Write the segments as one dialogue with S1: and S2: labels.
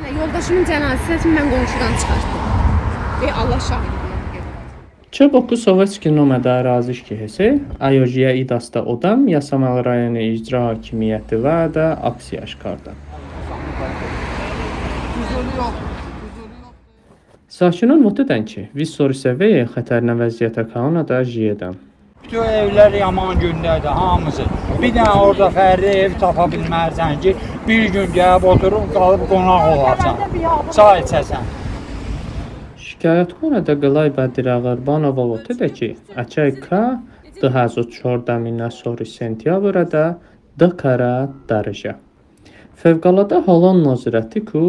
S1: Yoldaşımın cənazəsini mən qonşudan çıxartdım. Allah şahiddir.
S2: Çə boku Sovetski nomada ərazişki hesi, Ayojiya idasta odam, Yasamal rayonu icra hakimiyyəti və də aksiya aşkardı. Sakinan вот edən ki, Vissoriseveyə xətərinə vəziyyətə Kaunada jiyedən.
S3: Bütün evlər yaman gündədir, hamısı. Bir dənə orada fərdi ev tapa bilmərsən ki, bir gün gəlib oturub, qalıb qonaq olarsan, çay içəsən.
S2: Şikayətxanada Qılay Bədir Ağarbanova вот edə ki, Əçəyka 2014 sonra sentyabrda Dakara darıca. Fevqəladə halon nazirəti ku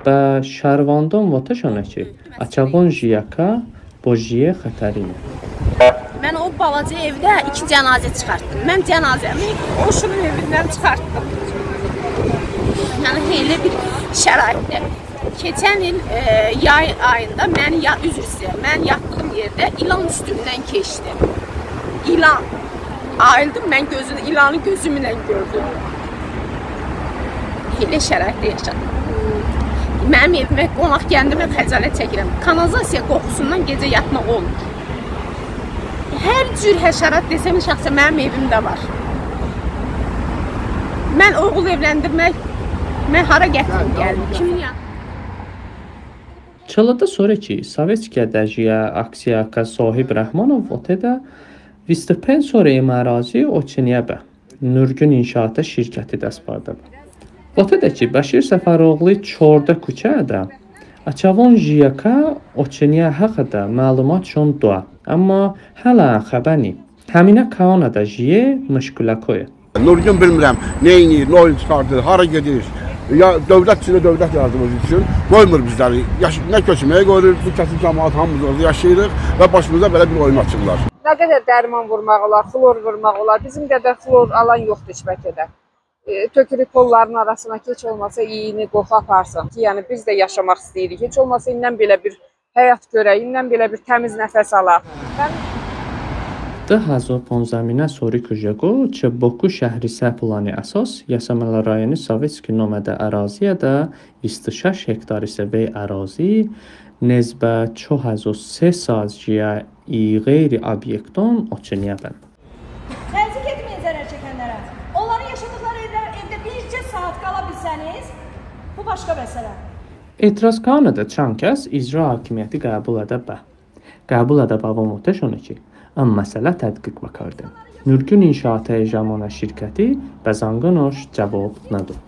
S2: və şərvandan вот eşanə ki, Açavon jiyaka bojiye xətərini.
S1: Mən o balaca evdə 2 cənazə çıxartdım. Mən cənazəmi oşunun evindən çıxartdım. Yəni elə bir şəraitdə. Keçən il yay ayında mən yatdığım yerdə ilan üstündən keçdi. İlan. Ayıldım, mən ilanı gözümlə gördüm. Elə şəraitdə yaşadım. Mənim evimə qonaq gəldimə xəcalət çəkirəm. Kanalizasiya qoxusundan gecə yatmaq olmur. Hər cür həşərat desəm, şəxsən mənim evimdə var. Mən oğul evləndirmək, mən hara gətirim gəldim, kimin yanı?
S2: Çalada sonra ki, Sovetskiya dəjiyə aksiyaka sahib Rəhmanov otədə Vistəpən sonra ərazi Oçinyəbə, Nürgün İnşaatı şirkəti dəspardı. Otədə ki, Bəşir Səfəroğlu Çorda küçədə Açavon jiyaka Oçinyə haqqında məlumat şun doa. Amma hələ xəbəni. Həminə Kaunada jiye müşkülə
S4: Nurgün bilmirəm, nə inir, nə oyun çıxardır, hara gedir. Ya dövlət içində dövlət yardımı üçün qoymur bizləri. Nə köçməyə qoyur, bu kəsim cəmaat hamımız orada yaşayırıq və başımıza belə bir oyun açırlar.
S5: Nə qədər dərman vurmaq olar, xlor vurmaq olar. Bizim qədər xlor alan yoxdur heç bəlkə. Tökürük polların arasına heç olmasa iyini qoxu aparsın ki, yəni biz də yaşamaq istəyirik. Heç olmasa indən belə bir həyat görək, indən belə bir təmiz nəfəs alaq.
S2: 2015 sonra Kujako Çeboku şəhri planı əsas Yasamal rayonu Sovetski nomada əraziyə də 26 hektar səvey ərazi nezbə 4003 sazciyə qeyri obyekton Oçinyəbən.
S6: Təzyiq etməyin zərər çəkənlərə. Onların yaşadıkları evdə bircə saat qala bilsəniz, bu başqa məsələ.
S2: Etiraz Kaunada çan kəs icra hakimiyyəti qəbul edə bə. Qəbul edə bavam oteşonu ki, amma məsələ tədqiq bakardı. Nürgün İnşaatı Ejamana şirkəti bəzanqanoş cavab nədir?